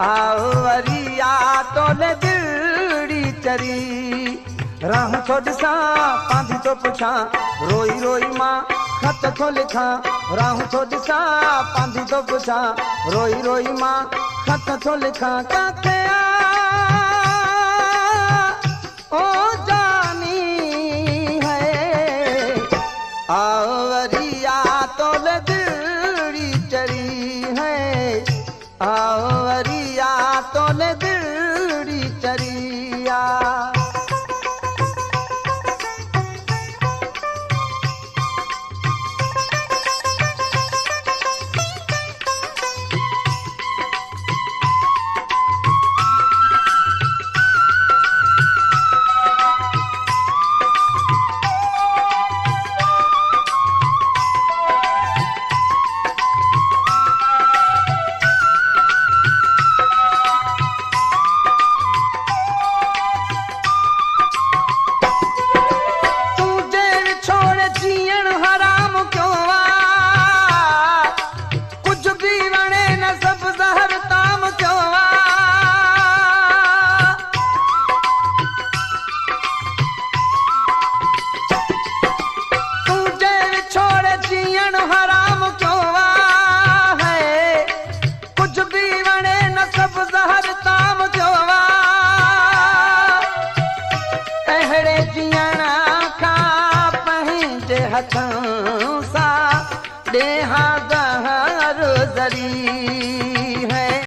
आओ वरिया तोले दिलड़ी चरी राह छोड़ सा पांधी तो पुछा रोई रोई माँ खत तो लिखा राह छोड़ सा पांधी तो पुछा रोई रोई माँ खत तो लिखा काके ओ जानी है आओ वरिया तोले दिलड़ी चरी है आओ वरिया तोले दिलड़ी चरिया।